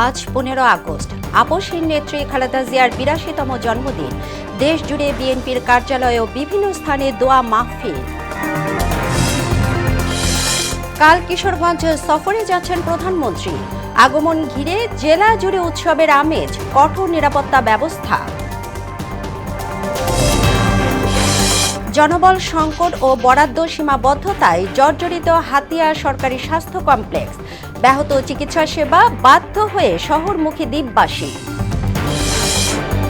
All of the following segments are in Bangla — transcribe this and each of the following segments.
আজ 15 আগস্ট। আপসহীন নেত্রী খালেদা জিয়ার 82তম জন্মদিন। দেশ জুড়ে বিএনপির কার্যালয়ে ও বিভিন্ন স্থানে দোয়া মাহফিল। কাল কিশোরগঞ্জ সফরে যাচ্ছেন প্রধানমন্ত্রী। আগমন ঘিরে জেলা জুড়ে উৎসবের আমেজ, কঠোর নিরাপত্তা ব্যবস্থা। জনবল সংকট ও বরাদ্দ সীমাবদ্ধতায় জর্জরিত হাতিয়া সরকারি স্বাস্থ্য কমপ্লেক্স। ব্যাহত চিকিৎসা সেবা, বাধ্য হয়ে শহরমুখী দ্বীপবাসী।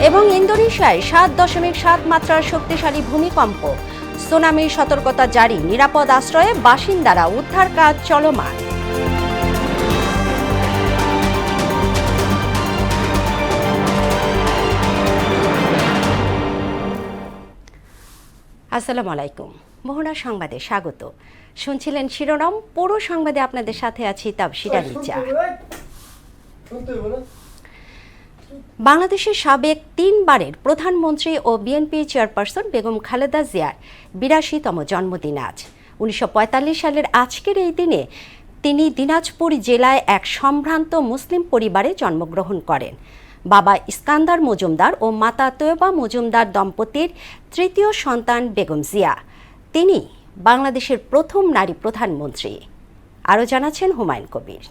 এবং ইন্দোনেশিয়ায় 7.7 মাত্রার শক্তিশালী ভূমিকম্প। সুনামির সতর্কতা জারি, নিরাপদ আশ্রয়ে বাসিন্দারা, উদ্ধার কাজ চলমান। আসসালামু আলাইকুম। মোহনা সংবাদে স্বাগত। শুনছিলেন শিরোনাম, পুরো সংবাদে আপনাদের সাথে আছি তাবশিরা রিচা। বাংলাদেশের সাবেক 3 বারের প্রধানমন্ত্রী ও বিএনপি চেয়ারপারসন বেগম খালেদা জিয়ার 82তম জন্মদিন আজ। 1945 সালের আজকের এই দিনে তিনি দিনাজপুর জেলায় এক সম্ভ্রান্ত মুসলিম পরিবারে জন্মগ্রহণ করেন। বাবা ইস্কান্দার মজুমদার ও মাতা তৈয়বা মজুমদার দম্পতির তৃতীয় সন্তান বেগম জিয়া। তিনি বাংলাদেশের প্রথম নারী প্রধানমন্ত্রী। আরও জানাচ্ছেন হুমায়ুন কবির।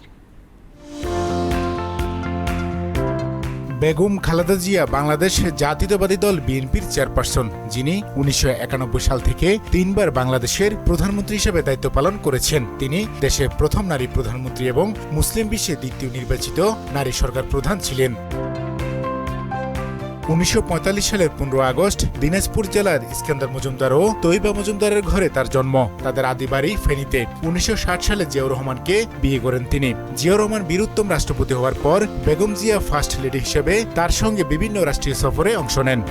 বেগম খালেদা জিয়া বাংলাদেশ জাতীয়তাবাদী দল বিএনপির চেয়ারপারসন, যিনি 1991 সাল থেকে 3 বার বাংলাদেশের প্রধানমন্ত্রী হিসেবে দায়িত্ব পালন করেছেন। তিনি দেশের প্রথম নারী প্রধানমন্ত্রী এবং মুসলিম বিশ্বে দ্বিতীয় নির্বাচিত নারী সরকার প্রধান ছিলেন। 1945 সালের 15 আগস্ট দিনাজপুর জেলার ইস্কান্দার মজুমদার ও তৈয়বা মজুমদারের ঘরে তার জন্ম। তাদের আদি বাড়ি ফেনীতে। 1960 সালে জিয়াউর রহমানকে বিয়ে করেন তিনি। জিয়াউর রহমান বীরুত্তম রাষ্ট্রপতি হওয়ার পর বেগম জিয়া ফার্স্ট লেডি হিসেবে তার সঙ্গে বিভিন্ন রাষ্ট্রীয় সফরে অংশ নেন।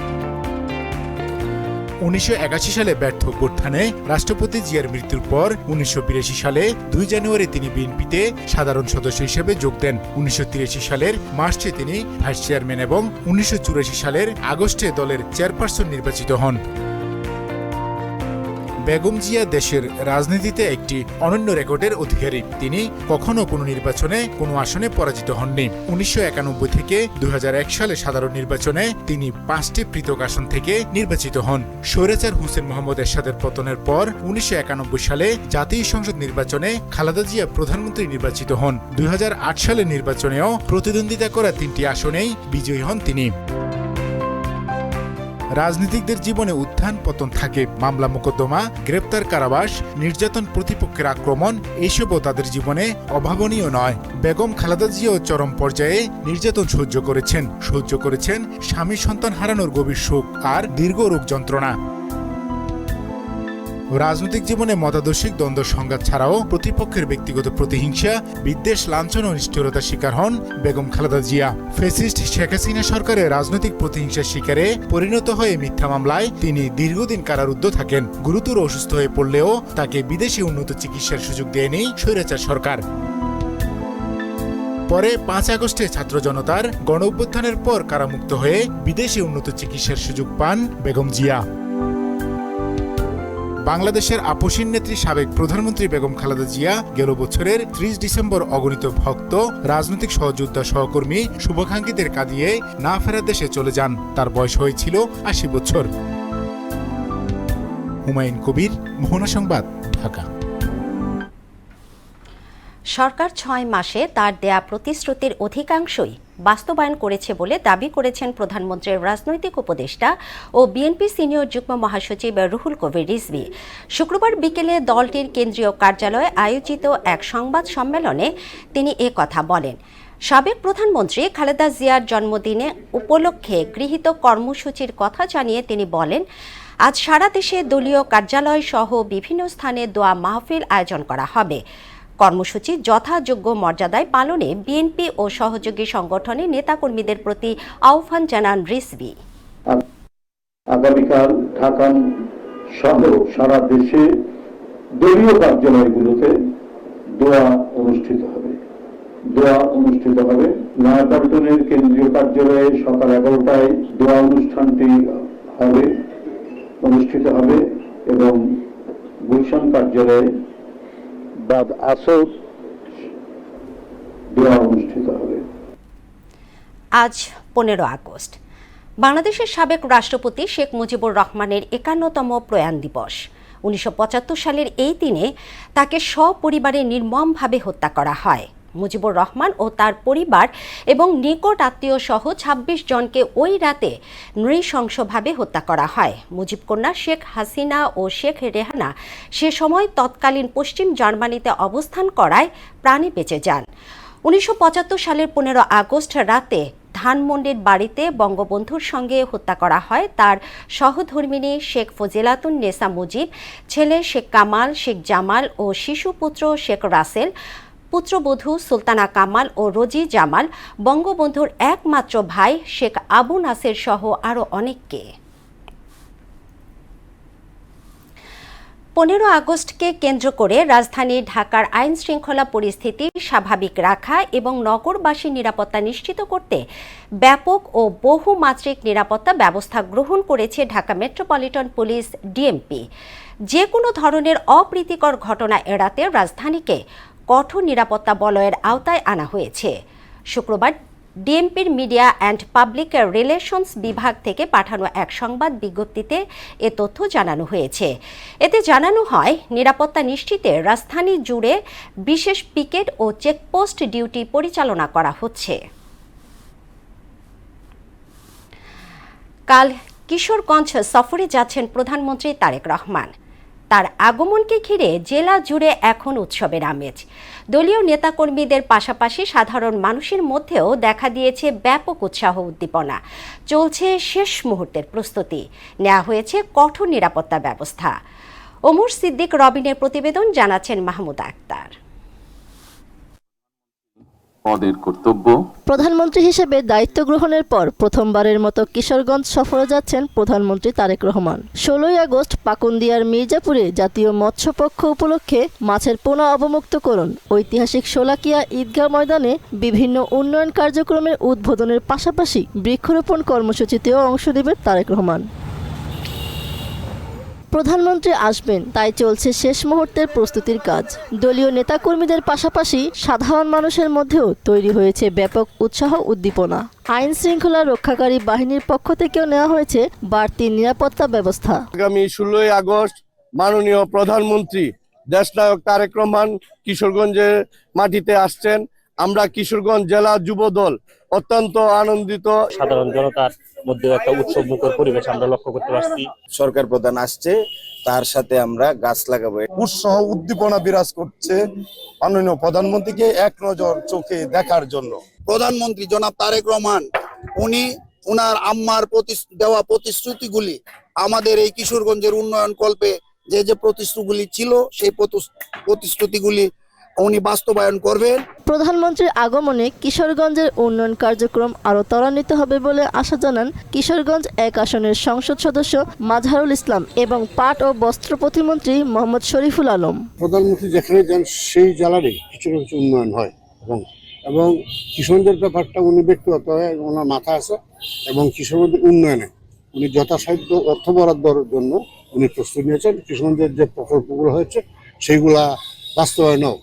1981 সালে ব্যর্থ অভ্যুত্থানে রাষ্ট্রপতি জিয়ার মৃত্যুর পর 1982 সালে 2 জানুয়ারি তিনি বিএনপিতে সাধারণ সদস্য হিসেবে যোগ দেন। 1983 সালের মার্চে তিনি ভাইস চেয়ারম্যান এবং 1984 সালের আগস্টে দলের চেয়ারপারসন নির্বাচিত হন। বেগম জিয়া দেশের রাজনীতিতে একটি অনন্য রেকর্ডের অধিকারী। তিনি কখনো কোনো নির্বাচনে কোনো আসনে পরাজিত হননি। 1991 থেকে 2001 সালে সাধারণ নির্বাচনে তিনি 5টি পৃথক আসন থেকে নির্বাচিত হন। স্বৈরাচার হোসেন মোহাম্মদ এরশাদের পতনের পর 1991 সালে জাতীয় সংসদ নির্বাচনে খালেদা জিয়া প্রধানমন্ত্রী নির্বাচিত হন। 2008 সালের নির্বাচনেও প্রতিদ্বন্দ্বিতা করা 3টি আসনেই বিজয়ী হন তিনি। রাজনীতিকদের জীবনে উত্থান পতন থাকে, মামলা মোকদ্দমা, গ্রেপ্তার, কারাবাস, নির্যাতন, প্রতিপক্ষের আক্রমণ, এসবও তাদের জীবনে অভাবনীয় নয়। বেগম খালেদা জিয়াও চরম পর্যায়ে নির্যাতন সহ্য করেছেন স্বামী সন্তান হারানোর গভীর শোক আর দীর্ঘ রোগ যন্ত্রণা। রাজনৈতিক জীবনে মতাদর্শিক দ্বন্দ্ব সংঘাত ছাড়াও প্রতিপক্ষের ব্যক্তিগত প্রতিহিংসা, বিদ্বেষ, লাঞ্ছনা ও নিষ্ঠুরতার শিকার হন বেগম খালেদা জিয়া। ফ্যাসিস্ট শেখ হাসিনা সরকারের রাজনৈতিক প্রতিহিংসার শিকারে পরিণত হয়ে মিথ্যা মামলায় তিনি দীর্ঘদিন কারারুদ্ধ থাকেন। গুরুতর অসুস্থ হয়ে পড়লেও তাকে বিদেশে উন্নত চিকিৎসার সুযোগ দেয়নি স্বৈরাচার সরকার। পরে 5 আগস্টে ছাত্র জনতার গণ অভ্যুত্থানের পর কারামুক্ত হয়ে বিদেশে উন্নত চিকিৎসার সুযোগ পান বেগম জিয়া। বাংলাদেশের আপসহীন নেত্রী সাবেক প্রধানমন্ত্রী বেগম খালেদা জিয়া গেল বছরের 30 ডিসেম্বর অগণিত ভক্ত, রাজনৈতিক সহযোদ্ধা, সহকর্মী, শুভাকাঙ্ক্ষীদের কাঁদিয়ে না ফেরার দেশে চলে যান। তার বয়স হয়েছিল 80 বছর। হুমায়ুন কবির, মোহনা সংবাদ, ঢাকা। সরকার 6 মাসে তার দেয়া প্রতিশ্রুতির অধিকাংশই বাস্তবায়ন করেছে বলে দাবি করেছেন প্রধানমন্ত্রীর রাজনৈতিক উপদেষ্টা ও বিএনপি সিনিয়র যুগ্ম মহাসচিব রুহুল কবির রিজভী। শুক্রবার বিকেলে দলটির কেন্দ্রীয় কার্যালয়ে আয়োজিত এক সংবাদ সম্মেলনে তিনি কথা বলেন। সাবেক প্রধানমন্ত্রী খালেদা জিয়ার জন্মদিনে উপলক্ষে গৃহীত কর্মসূচির কথা জানিয়ে তিনি বলেন, আজ সারা দেশে দলীয় কার্যালয় সহ বিভিন্ন স্থানে দোয়া মাহফিল আয়োজন করা হবে। কর্মসূচি যথাযোগ্য মর্যাদায় পালনে বিএনপি ও সহযোগী সংগঠনের নেতাকর্মীদের প্রতি আহ্বান জানান রিজভী। আগামীকাল ঢাকা সহ সারা দেশে দলীয় কার্যালয়গুলোতে দোয়া অনুষ্ঠিত হবে। নয়াপল্টনের কেন্দ্রীয় কার্যালয়ে সকাল 11টায় দোয়া অনুষ্ঠানটি অনুষ্ঠিত হবে এবং গুলশান কার্যালয়ে বাদ আসর দোয়া অনুষ্ঠিত হবে। আজ 15 আগস্ট। বাংলাদেশের সাবেক রাষ্ট্রপতি শেখ মুজিবুর রহমানের 51তম প্রয়াণ দিবস। 1975 সালের এই দিনে তাকে সপরিবারে নির্মমভাবে হত্যা করা হয়। মুজিবুর রহমান ও তার পরিবার এবং নিকট আত্মীয় সহ 26 জনকে ওই রাতে নৃশংসভাবে হত্যা করা হয়। মুজিব কন্যা শেখ হাসিনা ও শেখ রেহানা সে সময় তৎকালীন পশ্চিম জার্মানিতে অবস্থান করায় প্রাণে বেঁচে যান। 1975 সালের 15 আগস্ট রাতে ধানমন্ডির বাড়িতে বঙ্গবন্ধুর সঙ্গে হত্যা করা হয় তার সহধর্মিণী শেখ ফজিলাতুন নেসা মুজিব, ছেলে শেখ কামাল, শেখ জামাল ও শিশুপুত্র শেখ রাসেল, পুত্রবধূ সুলতানা কামাল ও রোজি জামাল, বঙ্গবন্ধুর একমাত্র ভাই শেখ আবু নাসের সহ আরও অনেককে। 15 আগস্টকে কেন্দ্র করে রাজধানী ঢাকার আইন শৃঙ্খলা পরিস্থিতি স্বাভাবিক রাখা এবং নগরবাসীর নিরাপত্তা নিশ্চিত করতে ব্যাপক ও বহুমাত্রিক নিরাপত্তা ব্যবস্থা গ্রহণ করেছে ঢাকা মেট্রোপলিটন পুলিশ ডিএমপি। যে কোনো ধরনের অপ্রীতিকর ঘটনা এড়াতে রাজধানীকে কঠোর নিরাপত্তা বলয়ের আওতায় আনা হয়েছে। শুক্রবার ডিএমপির মিডিয়া অ্যান্ড পাবলিক রিলেশনস বিভাগ থেকে পাঠানো এক সংবাদ বিজ্ঞপ্তিতে এ তথ্য জানানো হয়েছে। এতে জানানো হয়, নিরাপত্তা নিশ্চিতে রাজধানী জুড়ে বিশেষ পিকেট ও চেকপোস্ট ডিউটি পরিচালনা করা হচ্ছে। কাল কিশোরগঞ্জ সফরে যাচ্ছেন প্রধানমন্ত্রী তারেক রহমান। তার আগমনকে ঘিরে জেলা জুড়ে এখন উৎসবের আমেজ। দলীয় নেতাকর্মীদের পাশাপাশি সাধারণ মানুষের মধ্যেও দেখা দিয়েছে ব্যাপক উৎসাহ উদ্দীপনা। চলছে শেষ মুহূর্তের প্রস্তুতি, নেওয়া হয়েছে কঠোর নিরাপত্তা ব্যবস্থা। ওমর সিদ্দিক রবিনের প্রতিবেদন, জানাচ্ছেন মাহমুদা আক্তার। পদের কর্তব্য। প্রধানমন্ত্রী হিসেবে দায়িত্ব গ্রহণের পর প্রথমবারের মতো কিশোরগঞ্জ সফরে যাচ্ছেন প্রধানমন্ত্রী তারেক রহমান। 16 আগস্ট পাকুন্দিয়ার মির্জাপুরে জাতীয় মৎস্যপক্ষ উপলক্ষে মাছের পোনা অবমুক্তকরণ, ঐতিহাসিক শোলাকিয়া ঈদগাহ ময়দানে বিভিন্ন উন্নয়ন কার্যক্রমের উদ্বোধনের পাশাপাশি বৃক্ষরোপণ কর্মসূচিতেও অংশ নেবেন তারেক রহমান। প্রধানমন্ত্রী আসবেন, তাই চলছে শেষ মুহূর্তের প্রস্তুতির কাজ। দলীয় নেতাকর্মীদের পাশাপাশি সাধারণ মানুষের মধ্যেও তৈরি হয়েছে ব্যাপক উৎসাহ উদ্দীপনা। আইন শৃঙ্খলা রক্ষাকারী বাহিনীর পক্ষ থেকেও নেওয়া হয়েছে বাড়তি নিরাপত্তা ব্যবস্থা। আগামী 16 আগস্ট মাননীয় প্রধানমন্ত্রী দেশনায়ক তারেক রহমান কিশোরগঞ্জের মাটিতে আসছেন। আমরা কিশোরগঞ্জ জেলা যুব দল অত্যন্ত আনন্দিত। সাধারণ জনতার মধ্যে একটা উৎসব মুখর পরিবেশ আমরা লক্ষ্য করতে পারছি। সরকার প্রধান আসছে, তার সাথে আমরা গাছ লাগাবো। উৎসাহ উদ্দীপনা বিরাজ করছে মাননীয় প্রধানমন্ত্রীকে এক নজর চোখে দেখার জন্য। প্রধানমন্ত্রী জনাব তারেক রহমান উনি ওনার আম্মার দেওয়া প্রতিশ্রুতিগুলি আমাদের এই কিশোরগঞ্জের উন্নয়ন কল্পে যে প্রতিশ্রুতিগুলি ছিল সেই প্রতিশ্রুতিগুলি উনি বাস্তবায়ন করবেন। প্রধানমন্ত্রীর আগমনে কিশোরগঞ্জের উন্নয়ন কার্যক্রম আরও ত্বরান্বিত হবে বলে আশা জানান কিশোরগঞ্জ 1 আসনের সংসদ সদস্য মাজহারুল ইসলাম এবং পাট ও বস্ত্র প্রতিমন্ত্রী মোহাম্মদ শরীফুল আলম। প্রধানমন্ত্রী যেখানে যান সেই জেলারই কিছু না কিছু উন্নয়ন হয় এবং কিশোরগঞ্জের ব্যাপারটা উনি ব্যক্তিগত ওনার মাথা আছে এবং কিশোরগঞ্জের উন্নয়নে উনি যথাসাধ্য অর্থ বরাদ্দর জন্য উনি প্রস্তুতি নিয়েছেন। কিশোরগঞ্জের যে প্রকল্পগুলো হয়েছে সেইগুলা বাস্তবায়নেও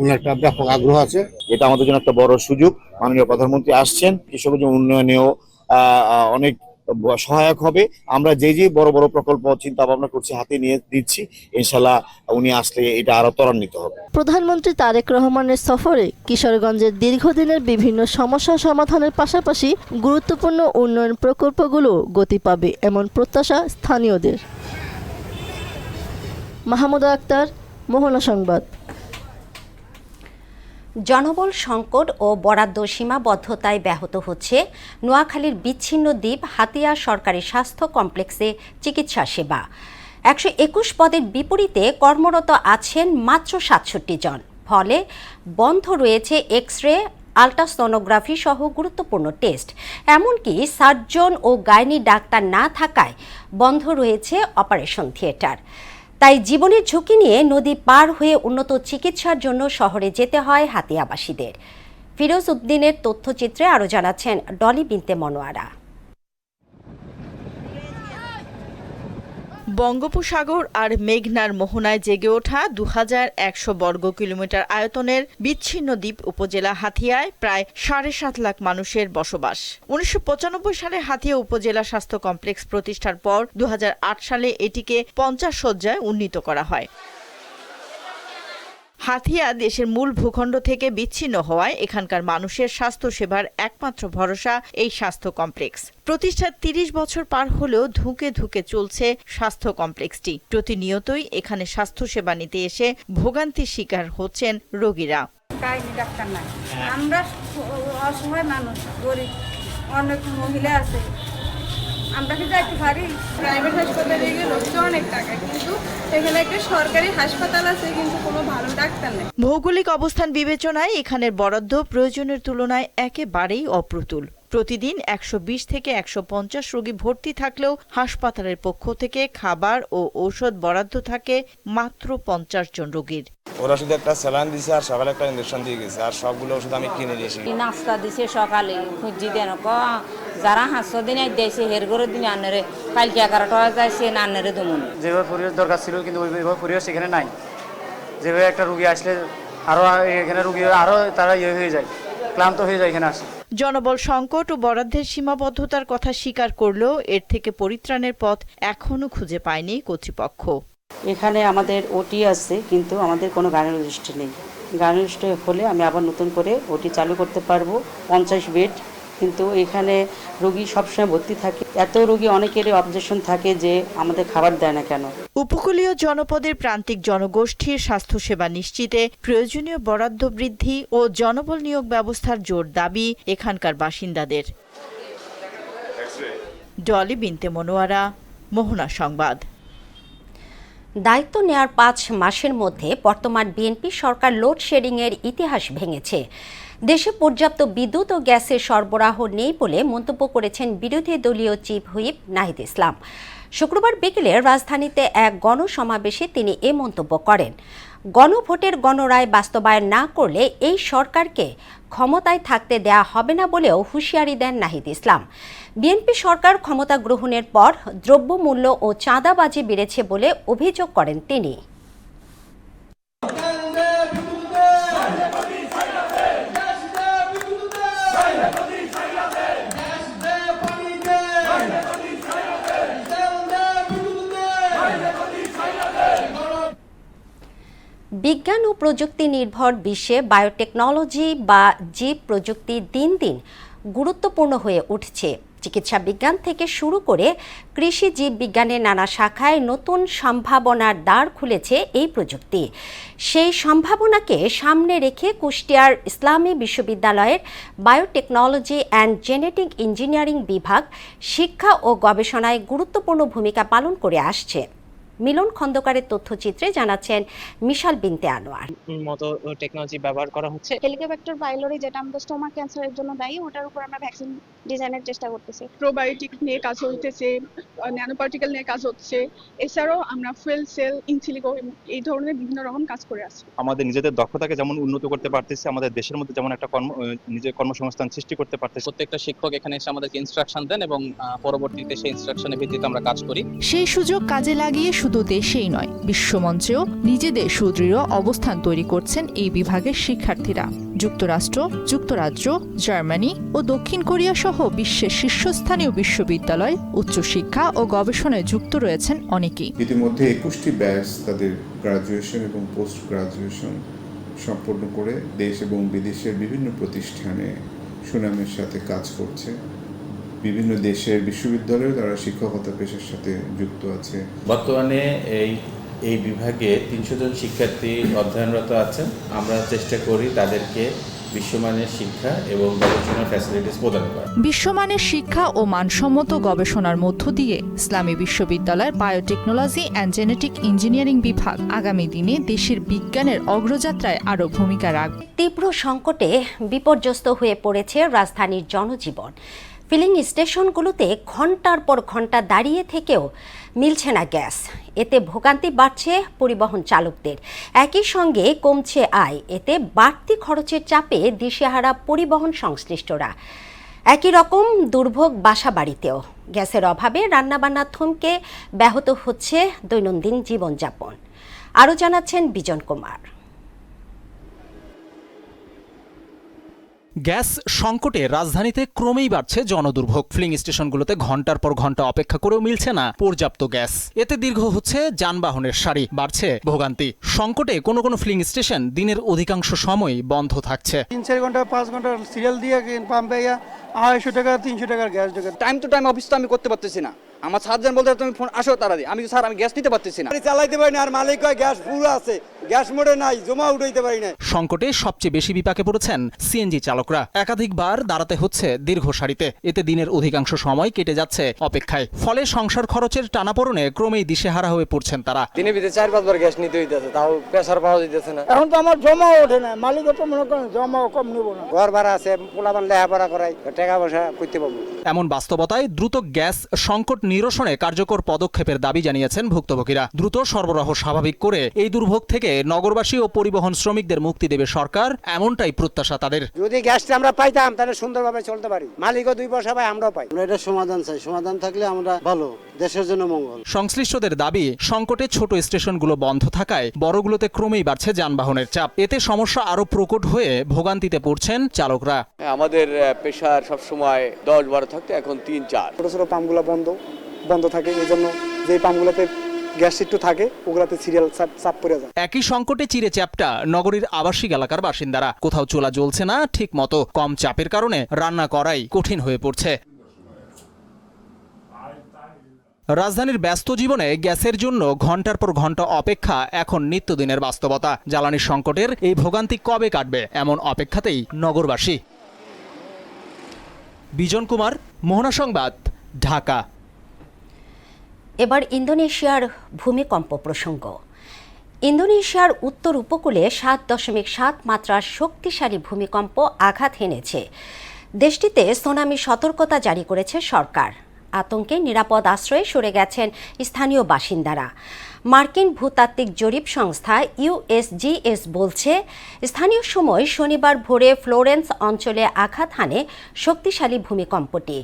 উনার একটা ব্যাপক আগ্রহ আছে। এটা আমাদের জন্য একটা বড় সুযোগ। মাননীয় প্রধানমন্ত্রী আসছেন, কিশোরগঞ্জ উন্নয়নেও অনেক সহায়ক হবে। আমরা যে বড় বড় প্রকল্প চিন্তা ভাবনা করছি, হাতে নিয়ে দিচ্ছি, ইনশাল্লাহ উনি আসলে এটা আরো ত্বরান্বিত হবে। প্রধানমন্ত্রী তারেক রহমানের সফরে কিশোরগঞ্জের দীর্ঘদিনের বিভিন্ন সমস্যা সমাধানের পাশাপাশি গুরুত্বপূর্ণ উন্নয়ন প্রকল্পগুলো গতি পাবে এমন প্রত্যাশা স্থানীয়দের। মাহমুদা আক্তার, মোহনা সংবাদ। জনবল সংকট ও বরাদ্দ সীমাবদ্ধতায় ব্যাহত হচ্ছে নোয়াখালীর বিচ্ছিন্ন দ্বীপ হাতিয়া সরকারি স্বাস্থ্য কমপ্লেক্সে চিকিৎসা সেবা। 121 পদের বিপরীতে কর্মরত আছেন মাত্র 67 জন। ফলে বন্ধ রয়েছে এক্স-রে, আল্ট্রাসোনোগ্রাফি সহ গুরুত্বপূর্ণ টেস্ট। এমনকি সার্জন ও গাইনি ডাক্তার না থাকায় বন্ধ রয়েছে অপারেশন থিয়েটার। তাই জীবনের ঝুঁকি নিয়ে নদী পার হয়ে উন্নত চিকিৎসার জন্য শহরে যেতে হয় হাতিয়াবাসীদের। ফিরোজ উদ্দিনের তথ্যচিত্রে আরও জানাচ্ছেন ডলি বিনতে মনোয়ারা। বঙ্গোপসাগর আর মেঘনার মোহনায় জেগে ওঠা 2100 বর্গ কিলোমিটার আয়তনের বিচ্ছিন্ন দ্বীপ উপজেলা হাতিয়ায় প্রায় 7.5 লাখ মানুষের বসবাস। 1995 সালে হাতিয়া উপজেলা স্বাস্থ্য কমপ্লেক্স প্রতিষ্ঠার পর 2008 সালে এটিকে 50 শয্যায় উন্নীত করা হয়। হাতিয়া দেশের মূল ভূখণ্ড থেকে বিচ্ছিন্ন হওয়ায় এখানকার মানুষের স্বাস্থ্যসেবার একমাত্র ভরসা এই স্বাস্থ্য কমপ্লেক্স। প্রতিষ্ঠার 30 বছর পার হলেও ধুঁকে ধুঁকে চলছে স্বাস্থ্য কমপ্লেক্সটি। প্রতিনিয়তই এখানে স্বাস্থ্যসেবা নিতে এসে ভোগান্তির শিকার হচ্ছেন রোগীরা। ডাক্তার নাই, আমরা অসহায় মানুষ, গরিব, অনেক মহিলা আছে, আমরা কি যাইতে পারি? প্রাইভেট হাসপাতালে গেলে অনেক টাকা, কিন্তু এখানে একটা সরকারি হাসপাতাল আছে, কিন্তু কোনো ভালো ডাক্তার নেই। ভৌগোলিক অবস্থান বিবেচনায় এখানের বরাদ্দ প্রয়োজনের তুলনায় একেবারেই অপ্রতুল। প্রতিদিন 120 থেকে 150 রোগী ভর্তি থাকলেও হাসপাতালের পক্ষ থেকে খাবার ও ঔষধ বরাদ্দ থাকে মাত্র 50 জন রোগীর। ওরা শুধু একটা স্যালাইন দিয়েছে আর সকালে একটা ইঞ্জেকশন দিয়ে গেছে, আর সবগুলো ওষুধ আমি কিনে নিয়েছি। নাস্তা দিছে সকালে, খুঁজি দেন যারা 500 দিন দিয়েছে হের করে দিন আনারে, কালকে 11টা যাইছে আনারে দমন। যেভাবে পরিবেশ দরকার ছিল কিন্তু ওইভাবে পরিবেশ এখানে নাই। যেভাবে একটা রোগী আসলে আরো এখানে রোগী আরো তারা হয়ে যায়, ক্লান্ত হয়ে যায় এখানে আসে। জনবল সংকট ও বরাদ্দের সীমাবদ্ধতার কথা স্বীকার করলেও এর থেকে পরিত্রাণের পথ এখনো খুঁজে পায়নি কর্তৃপক্ষ। এখানে আমাদের ওটি আছে, কিন্তু আমাদের কোনো গাইনোলজিস্ট নেই। গাইনোলজিস্ট হলে আমি আবার নতুন করে ওটি চালু করতে পারবো, 50 বেড, কিন্তু এখানে রোগী সবসময় ভর্তি থাকে। এত রোগী অনেকেরই অবজেকশন থাকে যে আমাদের খাবার দেয় না কেন। উপকূলীয় জনপদের প্রান্তিক জনগোষ্ঠীর স্বাস্থ্যসেবা নিশ্চিতে প্রয়োজনীয় বরাদ্দ বৃদ্ধি ও জনবল নিয়োগ ব্যবস্থার জোর দাবি এখানকার বাসিন্দাদের। ডলি বিনতে মনোয়ারা, মোহনা সংবাদ। দায়িত্ব নেয়ার 5 মাসের মধ্যে বর্তমান বিএনপি সরকার লোডশেডিংয়ের ইতিহাস ভেঙেছে। দেশে পর্যাপ্ত বিদ্যুৎ ও গ্যাসের সরবরাহ নেই বলে মন্তব্য করেছেন বিরোধী দলীয় চিফ হুইপ নাহিদ ইসলাম। শুক্রবার বিকেলে রাজধানীতে এক গণসমাবেশে তিনি এ মন্তব্য করেন। গণভোটের গণরায় বাস্তবায়ন না করলে এই সরকারকে ক্ষমতায় থাকতে দেয়া হবে না বলেও হুঁশিয়ারি দেন নাহিদ ইসলাম। বিএনপি সরকার ক্ষমতা গ্রহণের পর দ্রব্যমূল্য ও চাঁদাবাজি বেড়েছে বলে অভিযোগ করেন তিনি। বিজ্ঞান ও প্রযুক্তি নির্ভর বিশ্বে বায়োটেকনোলজি বা জীব প্রযুক্তি দিন দিন গুরুত্বপূর্ণ হয়ে উঠছে। চিকিৎসা বিজ্ঞান থেকে শুরু করে কৃষি জীব বিজ্ঞানের নানা শাখায় নতুন সম্ভাবনার দ্বার খুলেছে এই প্রযুক্তি। সেই সম্ভাবনাকে সামনে রেখে কুষ্টিয়ার ইসলামী বিশ্ববিদ্যালয়ের বায়োটেকনোলজি অ্যান্ড জেনেটিক ইঞ্জিনিয়ারিং বিভাগ শিক্ষা ও গবেষণায় গুরুত্বপূর্ণ ভূমিকা পালন করে আসছে। মিলন খন্দকারের তথ্যচিত্রে জানাচ্ছেন মিশাল বিনতে আনোয়ার। মতো টেকনোলজি ব্যবহার করা হচ্ছে। হেলিকোব্যাক্টার পাইলোরি, যেটা আমাদের স্টোমাক ক্যান্সারের জন্য দায়ী, ওটার উপর আমরা ভ্যাকসিন ডিজাইনের চেষ্টা করতেছি। প্রোবায়োটিক নিয়ে কাজ হইতেছে, ন্যানো পার্টিকেল নিয়ে কাজ হচ্ছে। এছাড়াও আমরা ফুয়েল সেল, ইনসিলিকো এই ধরনের বিভিন্ন রকম কাজ করে আসছি। আমাদের নিজেদের দক্ষতাকে যেমন উন্নত করতে পারতেছি, আমাদের দেশের মধ্যে যেমন একটা নিজের কর্মসংস্থান সৃষ্টি করতে পারতেছি। প্রত্যেকটা শিক্ষক এখানে এসে আমাদেরকে ইনস্ট্রাকশন দেন এবং পরবর্তীতে সেই ইনস্ট্রাকশনের ভিত্তিতে আমরা কাজ করি। সেই সুযোগ কাজে লাগিয়ে শুধু দেশেই নয়, বিশ্বমঞ্চেও নিজেদের সুদৃঢ় অবস্থান তৈরি করছেন এই বিভাগের শিক্ষার্থীরা। যুক্তরাষ্ট্র, যুক্তরাজ্য, জার্মানি ও দক্ষিণ কোরিয়া সহ বিশ্বের শীর্ষস্থানীয় বিশ্ববিদ্যালয়, উচ্চশিক্ষা ও গবেষণায় যুক্ত রয়েছেন অনেকেই। ইতিমধ্যে 21টি ব্যাচ তাদের গ্রাজুয়েশন এবং পোস্ট গ্রাজুয়েশন সম্পন্ন করে দেশ এবং বিদেশের বিভিন্ন প্রতিষ্ঠানে সুনামের সাথে কাজ করছে। বিভিন্ন দেশের বিশ্ববিদ্যালয়ে তারা শিক্ষকতা পেশার সাথে যুক্ত আছে। বর্তমানে এই বিভাগে 300 জন শিক্ষার্থী অধ্যয়নরত আছেন। আমরা চেষ্টা করি তাদেরকে বিশ্বমানের শিক্ষা এবং গবেষণার ফ্যাসিলিটিস প্রদান করা। বিশ্বমানের শিক্ষা ও মানসম্মত গবেষণার মধ্য দিয়ে ইসলামী বিশ্ববিদ্যালয়ের বায়োটেকনোলজি অ্যান্ড জেনেটিক ইঞ্জিনিয়ারিং বিভাগ আগামী দিনে দেশের বিজ্ঞানের অগ্রযাত্রায় আরও ভূমিকা রাখবে। তীব্র সংকটে বিপর্যস্ত হয়ে পড়েছে রাজধানীর জনজীবন। ফিলিং স্টেশনগুলোতে ঘন্টার পর ঘন্টা দাঁড়িয়ে থেকেও মিলছে না গ্যাস। এতে ভোগান্তি বাড়ছে পরিবহন চালকদের, একই সঙ্গে কমছে আয়। এতে বাড়তি খরচের চাপে দিশেহারা পরিবহন সংশ্লিষ্টরা। একই রকম দুর্ভোগ বাসা বাড়িতেও। গ্যাসের অভাবে রান্নাবান্না থমকে ব্যাহত হচ্ছে দৈনন্দিন জীবনযাপন। আরও জানাচ্ছেন বিজন কুমার। গ্যাস সংকটে রাজধানীতে ক্রমেই বাড়ছে জনদুর্ভোগ। ফিলিং স্টেশনগুলোতে ঘন্টার পর ঘন্টা অপেক্ষা করেও মিলছে না পর্যাপ্ত গ্যাস। এতে দীর্ঘ হচ্ছে যানবাহনের সারি, বাড়ছে ভোগান্তি। সংকটে কোনো কোনো ফিলিং স্টেশন দিনের অধিকাংশ সময় বন্ধ থাকছে। 3-4 ঘন্টা 5 ঘন্টা সিরিয়াল দিয়ে পাম্পে 250 টাকা 300 টাকার গ্যাস ঢোকে। টাইম টু টাইম অফিস তো আমি করতে পারতেছি না। আমার সার্জন বলতে তুমি ফোন আসো তাড়াতাড়ি, আমি স্যার আমি গ্যাস নিতে পারতেছি না, চালাইতে পারি না। আর মালিক কয় গ্যাস ফুল আছে, গ্যাস মোড়ে নাই, জমা উঠাইতে পারি না। সংকটে সবচেয়ে বেশি বিপাকে পড়েছেন সিএনজি চালকরা। একাধিকবার দাঁড়াতে হচ্ছে দীর্ঘ সারিতে। এতে দিনের অধিকাংশ সময় কেটে যাচ্ছে অপেক্ষায়। ফলে সংসার খরচের টানাপোড়েনে ক্রমেই দিশেহারা হয়ে পড়ছেন তারা। দিনে ভিতরে 4-5 বার গ্যাস নিতে হইতেছে, তাও প্রেসার পাওয়া যাইতেছে না। এখন তো আমার জমাও ওঠে না, মালিক তো মনে করেন জমাও কম নেব না। ঘর ভাড়া আছে, পোলাপান লেখাপড়া করাই, টাকা পয়সা করতে পারবো। এমন বাস্তবতায় দ্রুত গ্যাস সংকট নিরসনে কার্যকর পদক্ষেপের দাবি জানিয়েছেন ভুক্তভোগীরা। দ্রুত সরবরাহ স্বাভাবিক করে এই দুর্ভোগ থেকে নগরবাসী ও পরিবহন শ্রমিকদের মুক্তি দেবে সরকার, এমনটাই প্রত্যাশা তাদের। যদি গ্যাসটা আমরা পাইতাম তাহলে সুন্দরভাবে চলতে পারি, মালিকও 2 পয়সা পায়, আমরাও পাই। আমরা এটা সমাধান চাই, সমাধান থাকলে আমরা ভালো, দেশের জন্য মঙ্গল। সংশ্লিষ্টদের দাবি, সংকটে ছোট স্টেশনগুলো বন্ধ থাকায় বড়গুলোতে ক্রমেই বাড়ছে যানবাহনের চাপ। এতে সমস্যা আরো প্রকট হয়ে ভোগান্তিতে পড়ছেন চালকরা। আমাদের পেশার সবসময় 10-12 থাকতে এখন 3-4। ছোট ছোট পাম্পগুলো বন্ধ থাকে, এই জন্য যে পাম্পগুলোতে গ্যাস একটু থাকে ওগুলাতে সিরিয়াল চাপ পড়ে যায়। একই সংকটে চিরে চ্যাপটা নগরীর আবাসিক এলাকার বাসিন্দারা। কোথাও চুলা জ্বলছে না ঠিক মতো, কম চাপের কারণে রান্না করাই কঠিন হয়ে পড়ছে। রাজধানীর ব্যস্ত জীবনে গ্যাসের জন্য ঘন্টার পর ঘন্টা অপেক্ষা এখন নিত্যদিনের বাস্তবতা। জ্বালানি সংকটের এই ভোগান্তি কবে কাটবে, এমন অপেক্ষাতেই নগরবাসী। বিজন কুমার, মোহনা সংবাদ, ঢাকা। এবার ইন্দোনেশিয়ার ভূমিকম্প প্রসঙ্গ। ইন্দোনেশিয়ার উত্তর উপকূলে 7.7 মাত্রার শক্তিশালী ভূমিকম্প আঘাত হেনেছে। দেশটিতে সুনামি সতর্কতা জারি করেছে সরকার। আতঙ্কে নিরাপদ আশ্রয়ে সরে গেছেন স্থানীয় বাসিন্দারা। মার্কিন ভূতাত্ত্বিক জরিপ সংস্থা USGS বলছে, স্থানীয় সময় শনিবার ভোরে ফ্লোরেন্স অঞ্চলে আঘাত হানে শক্তিশালী ভূমিকম্পটি।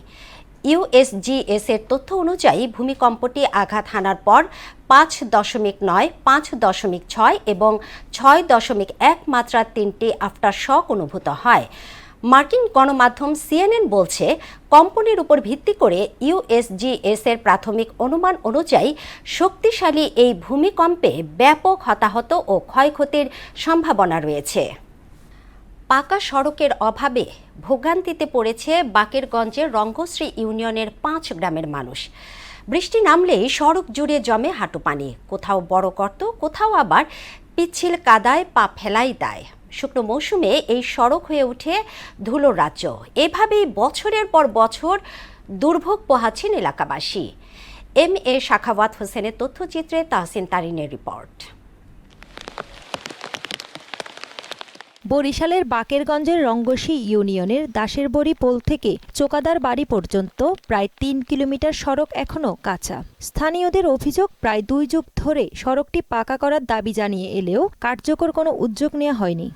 USGS এর তথ্য অনুযায়ী ভূমিকম্পটি আঘাত হানার পর 5.9, 5.6 এবং 6.1 মাত্রার 3টি আফটার শক অনুভূত হয়। মার্কিন গণমাধ্যম CNN বলছে, কম্পনের উপর ভিত্তি করে USGS এর প্রাথমিক অনুমান অনুযায়ী শক্তিশালী এই ভূমিকম্পে ব্যাপক হতাহত ও ক্ষয়ক্ষতির সম্ভাবনা রয়েছে। পাকা সড়কের অভাবে ভোগান্তিতে পড়েছে বাকেরগঞ্জের রঙ্গশ্রী ইউনিয়নের 5 গ্রামের মানুষ। বৃষ্টি নামলেই সড়ক জুড়ে জমে হাঁটু পানি, কোথাও বড় গর্ত, কোথাও আবার পিচ্ছিল কাদায় পা ফেলাই দেয়। শুকনো মৌসুমে এই সড়ক হয়ে ওঠে ধুলোর রাজ্য। এভাবেই বছরের পর বছর দুর্ভোগ পোহাচ্ছেন এলাকাবাসী। MA শাখাওয়াত হোসেনের তথ্যচিত্রে তাহসিন তারিনের রিপোর্ট। বরিশালের বাকেরগঞ্জের রঙ্গশী ইউনিয়নের দাসেরবড়ি পোল থেকে চোকাদার বাড়ি পর্যন্ত প্রায় 3 কিলোমিটার সড়ক এখনও কাঁচা। স্থানীয়দের অভিযোগ, প্রায় 2 যুগ ধরে সড়কটি পাকা করার দাবি জানিয়ে এলেও কার্যকর কোনো উদ্যোগ নেওয়া হয়নি।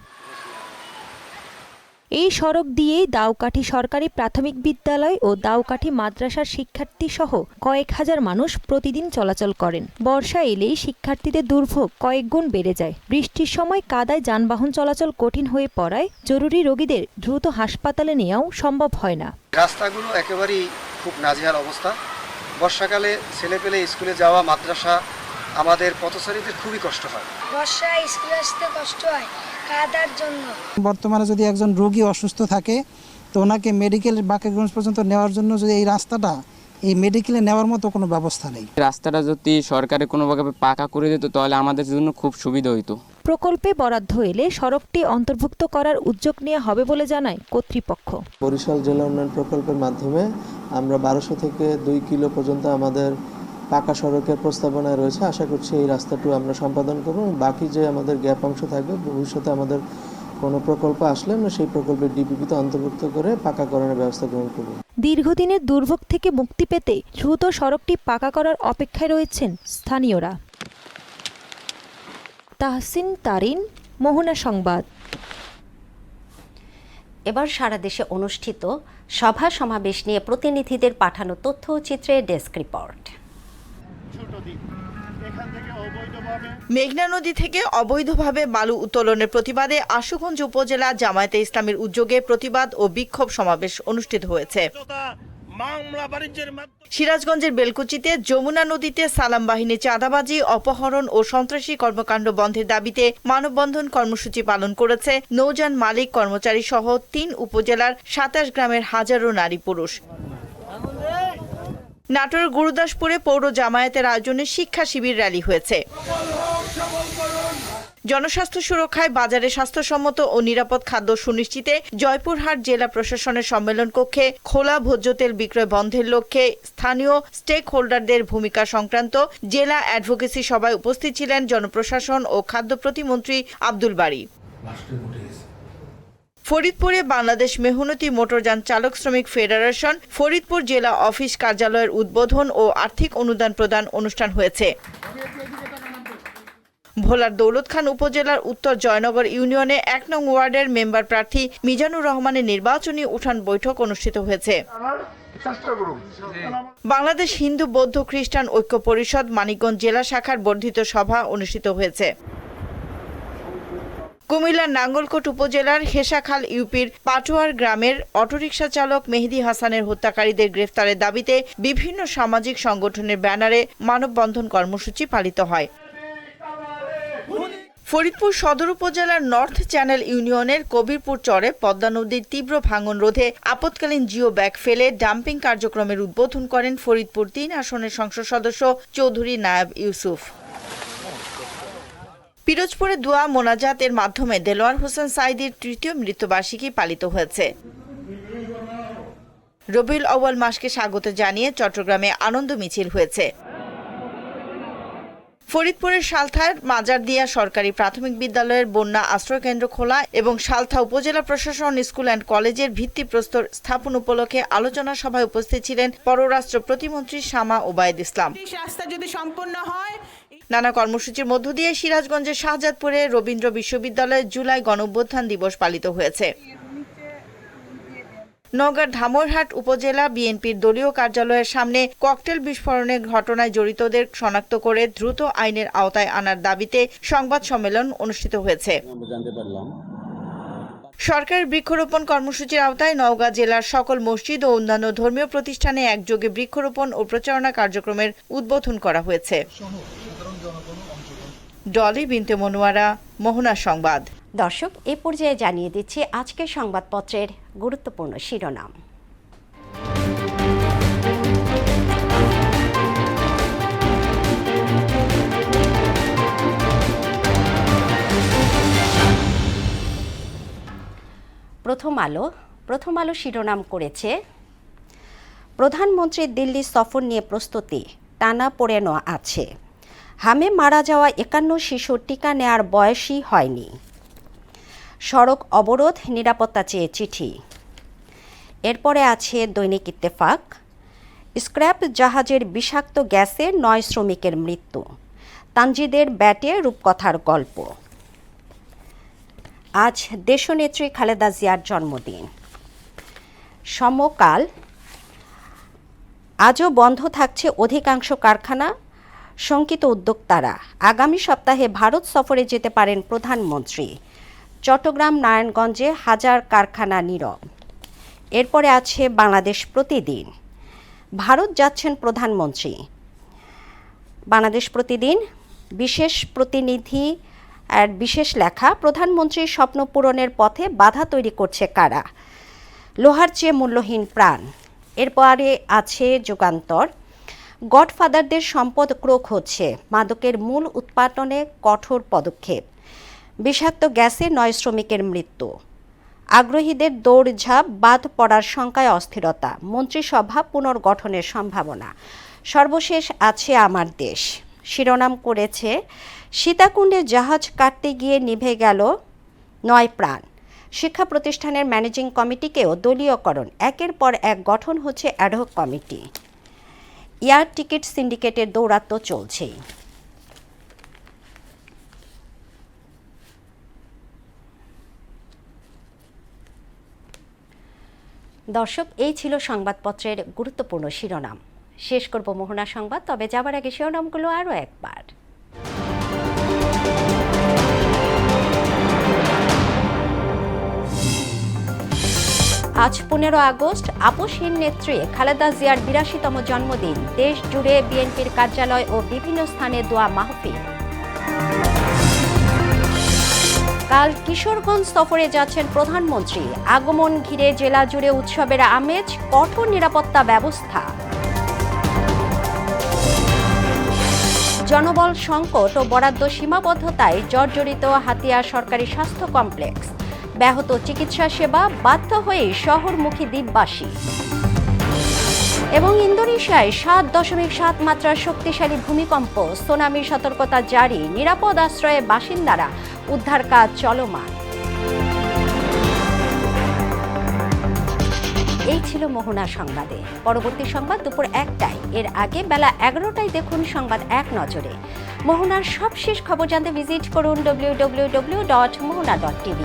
এই সড়ক দিয়েই দাউকাঠি সরকারি প্রাথমিক বিদ্যালয় ও দাউকাঠি মাদ্রাসার শিক্ষার্থী সহ কয়েক হাজার মানুষ প্রতিদিন চলাচল করেন। বর্ষা এলেই শিক্ষার্থীদের দুর্ভোগ কয়েক গুণ বেড়ে যায়। বৃষ্টির সময় কাদায় যানবাহন চলাচল কঠিন হয়ে পড়ায় জরুরি রোগীদের দ্রুত হাসপাতালে নেওয়াও সম্ভব হয় না। রাস্তাগুলো একেবারেই খুব নাজেহাল অবস্থা। বর্ষাকালে ছেলেপেলে স্কুলে যাওয়া, মাদ্রাসা, আমাদের পথচারীদের খুবই কষ্ট হয়। বর্ষায় স্কুলে আসতে কষ্ট হয় কাদার জন্য। বর্তমানে যদি একজন রোগী অসুস্থ থাকে তো ওনাকে মেডিকেল বাকেরগঞ্জ পর্যন্ত নেওয়ার জন্য যদি এই রাস্তাটা এই মেডিকেলে নেওয়ার মতো কোনো ব্যবস্থা নেই। রাস্তাটা যদি সরকারে কোনোভাবে পাকা করে দিত তাহলে আমাদের জন্য খুব সুবিধা হইতো। প্রকল্পে বরাদ্দ এলে সড়কটি অন্তর্ভুক্ত করার উদ্যোগ নেওয়া হবে বলে জানায় কর্তৃপক্ষ। বরিশাল জেলা উন্নয়ন প্রকল্পের মাধ্যমে আমরা 1200 থেকে 2 কিলো পর্যন্ত আমাদের পাকা সড়কের প্রস্তাবনায় রয়েছে। আশা করছি এই রাস্তাটি আমরা সম্পাদন করব। বাকি যে আমাদের গ্যাপ অংশ থাকবে, ভবিষ্যতে আমাদের কোনো প্রকল্প আসলে আমরা সেই প্রকল্পের ডিপিপিতে অন্তর্ভুক্ত করে পাকাকরণের ব্যবস্থা গ্রহণ করব। দীর্ঘদিনের দুর্ভোগ থেকে মুক্তি পেতে দ্রুত সড়কটি পাকা করার অপেক্ষায় রয়েছেন স্থানীয়রা। তাহসিন তারিন, মোহনা সংবাদ। এবার সারা দেশে অনুষ্ঠিত সভা সমাবেশ নিয়ে প্রতিনিধিদের পাঠানো তথ্য ও চিত্রে ডেস্ক রিপোর্ট। মেঘনা নদী থেকে অবৈধভাবে বালু উত্তোলনের প্রতিবাদে আশুগঞ্জ উপজেলা জামায়াতে ইসলামীর উদ্যোগে প্রতিবাদ ও বিক্ষোভ সমাবেশ অনুষ্ঠিত হয়েছে। সিরাজগঞ্জের বেলকুচিতে যমুনা নদীতে সালাম বাহিনী চাঁদাবাজি, অপহরণ ও সন্ত্রাসী কর্মকাণ্ড বন্ধের দাবিতে মানববন্ধন কর্মসূচি পালন করেছে নৌযান মালিক, কর্মচারী সহ ৩ উপজেলার ২৭ গ্রামের হাজারো নারী পুরুষ। নাটোরের গুরুদাসপুরে পৌর জামায়াতের আয়োজনে শিক্ষা শিবির র্যালি হয়েছে। জনস্বাস্থ্য সুরক্ষায় বাজারে স্বাস্থ্যসম্মত ও নিরাপদ খাদ্য সুনিশ্চিতে জয়পুরহাট জেলা প্রশাসনের সম্মেলন কক্ষে খোলা ভোজ্য তেল বিক্রয় বন্ধের লক্ষ্যে স্থানীয় স্টেক হোল্ডারদের ভূমিকা সংক্রান্ত জেলা অ্যাডভোকেসি সভায় উপস্থিত ছিলেন জনপ্রশাসন ও খাদ্য প্রতিমন্ত্রী আব্দুল বারী। ফরিদপুরে বাংলাদেশ মেহনতি মোটরযান চালক শ্রমিক ফেডারেশন ফরিদপুর জেলা অফিস কার্যালয়ের উদ্বোধন ও আর্থিক অনুদান প্রদান অনুষ্ঠান হয়েছে। ভোলার দৌলত খান উপজেলার উত্তর জয়নগর ইউনিয়নে ১ নং ওয়ার্ডের মেম্বার প্রার্থী মিজানুর রহমানের নির্বাচনী উঠান বৈঠক অনুষ্ঠিত হয়েছে। বাংলাদেশ হিন্দু বৌদ্ধ খ্রিস্টান ঐক্য পরিষদ মানিকগঞ্জ জেলা শাখার বর্ধিত সভা অনুষ্ঠিত হয়েছে। কুমিল্লার নাঙ্গলকোট উপজেলার হেসাখাল ইউপির পাটোয়ার গ্রামের অটোরিকশা চালক মেহেদী হাসানের হত্যাকারীদের গ্রেফতারের দাবিতে বিভিন্ন সামাজিক সংগঠনের ব্যানারে মানববন্ধন কর্মসূচি পালিত হয়। ফরিদপুর সদর উপজেলার নর্থ চ্যানেল ইউনিয়নের কবিরপুর চরে পদ্মা নদীর তীব্র ভাঙন রোধে আপৎকালীন জিও ব্যাগ ফেলে ডাম্পিং কার্যক্রমের উদ্বোধন করেন ফরিদপুর ৩ আসনের সংসদ সদস্য চৌধুরী নায়াব ইউসুফ। পিরোজপুরে দোয়া মোনাজাতের মাধ্যমে দেলোয়ার হোসেন সাঈদীর ৩য় মৃত্যুবার্ষিকী পালিত হয়েছে। রবিউল আউয়াল মাসকে স্বাগত জানিয়ে চট্টগ্রামে আনন্দ মিছিল হয়েছে। ফরিদপুরের সালথার মাজারদিয়া সরকারি প্রাথমিক বিদ্যালয়ের বন্যা আশ্রয়কেন্দ্র খোলা এবং সালথা উপজেলা প্রশাসন স্কুল অ্যান্ড কলেজের ভিত্তিপ্রস্তর স্থাপন উপলক্ষে আলোচনা সভায় উপস্থিত ছিলেন পররাষ্ট্র প্রতিমন্ত্রী শামা ওবায়দ ইসলাম। নানা কর্মসূচির মধ্য দিয়ে সিরাজগঞ্জের শাহজাদপুরে রবীন্দ্র বিশ্ববিদ্যালয়ে জুলাই গণঅভ্যুত্থান দিবস পালিত হয়েছে। নওগাঁর ধামইরহাট উপজেলা বিএনপির দলীয় কার্যালয়ের সামনে ককটেল বিস্ফোরণের ঘটনায় জড়িতদের শনাক্ত করে দ্রুত আইনের আওতায় আনার দাবিতে সংবাদ সম্মেলন অনুষ্ঠিত হয়েছে। সরকারের বৃক্ষরোপণ কর্মসূচির আওতায় নওগাঁ জেলার সকল মসজিদ ও অন্যান্য ধর্মীয় প্রতিষ্ঠানে একযোগে বৃক্ষরোপণ ও প্রচারণা কার্যক্রমের উদ্বোধন করা হয়েছে। ডলি বিনতে মনোয়ারা, মোহনা সংবাদ। দর্শক, এ পর্যায়ে জানিয়ে দিচ্ছি আজকের সংবাদপত্রের গুরুত্বপূর্ণ শিরোনাম। প্রথম আলো শিরোনাম করেছে, প্রধানমন্ত্রীর দিল্লি সফর নিয়ে প্রস্তুতি টানাপোড়েন আছে। হামে মারা যাওয়া ৫১ শিশুর টিকা নেয়ার বয়সই হয়নি। সড়ক অবরোধ, নিরাপত্তা চেয়ে চিঠি। এরপরে আছে দৈনিক ইত্তেফাক, স্ক্র্যাপ জাহাজের বিষাক্ত গ্যাসে ৯ শ্রমিকের মৃত্যু। তানজিদের ব্যাটে রূপকথার গল্প। আজ দেশনেত্রী খালেদা জিয়ার জন্মদিন। সমকাল, আজও বন্ধ থাকছে অধিকাংশ কারখানা, শঙ্কিত উদ্যোক্তারা। আগামী সপ্তাহে ভারত সফরে যেতে পারেন প্রধানমন্ত্রী। চট্টগ্রাম নারায়ণগঞ্জে হাজার কারখানা নীরব। এরপরে আছে বাংলাদেশ প্রতিদিন, ভারত যাচ্ছেন প্রধানমন্ত্রী। বাংলাদেশ প্রতিদিন বিশেষ প্রতিনিধি আর বিশেষ লেখা, প্রধানমন্ত্রীর স্বপ্ন পূরণের পথে বাধা তৈরি করছে কারা, লোহার চেয়ে মূল্যহীন প্রাণ। এরপরে আছে যুগান্তর, গডফাদারদের সম্পদ ক্রোক হচ্ছে, মাদকের মূল উৎপাদনে কঠোর পদক্ষেপ। বিষাক্ত গ্যাসে ৯ শ্রমিকের মৃত্যু। আগ্রহীদের দৌড়ঝাঁপ, বাদ পড়ার শঙ্কায় অস্থিরতা, মন্ত্রিসভা পুনর্গঠনের সম্ভাবনা। সর্বশেষ আছে আমার দেশ শিরোনাম করেছে, সীতাকুণ্ডে জাহাজ কাটতে গিয়ে নিভে গেল ৯ প্রাণ। শিক্ষা প্রতিষ্ঠানের ম্যানেজিং কমিটিকেও দলীয়করণ, একের পর এক গঠন হচ্ছে অ্যাডহক কমিটি। এয়ার টিকিট সিন্ডিকেটের দৌরাত্ম্য চলছেই। দর্শক, এই ছিল সংবাদপত্রের গুরুত্বপূর্ণ শিরোনাম। শেষ করব মোহনা সংবাদ, তবে যাবার আগে শিরোনামগুলো আরও একবার। আজ 15 আগস্ট আপসহীন নেত্রী খালেদা জিয়ার 82তম জন্মদিন। দেশ জুড়ে বিএনপির কার্যালয় ও বিভিন্ন স্থানে দোয়া মাহফিল। কাল কিশোরগঞ্জ সফরে যাচ্ছেন প্রধানমন্ত্রী। আগমন ঘিরে জেলা জুড়ে উৎসবের আমেজ, কঠোর নিরাপত্তা ব্যবস্থা। জনবল সংকট ও বরাদ্দ সীমাবদ্ধতায় জর্জরিত হাতিয়া সরকারি স্বাস্থ্য কমপ্লেক্স। ব্যাহত চিকিৎসা সেবা, বাধ্য হয়ে শহরমুখী দ্বীপবাসী। এবং ইন্দোনেশিয়ায় 7.7 মাত্রার শক্তিশালী ভূমিকম্প, সুনামি সতর্কতা জারি, নিরাপদ আশ্রয়ে বাসিন্দারা, উদ্ধার কাজ চলমান। এই ছিল মোহনা সংবাদে। পরবর্তী সংবাদ দুপুর 1টায়। এর আগে বেলা 11টায় দেখুন সংবাদ এক নজরে। মোহনার সবশেষ খবর জানতে ভিজিট করুন www.mohona.tv।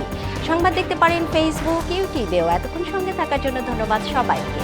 সংবাদ দেখতে পারেন ফেসবুক, ইউটিউবেও। এতক্ষণ সঙ্গে থাকার জন্য ধন্যবাদ সবাইকে।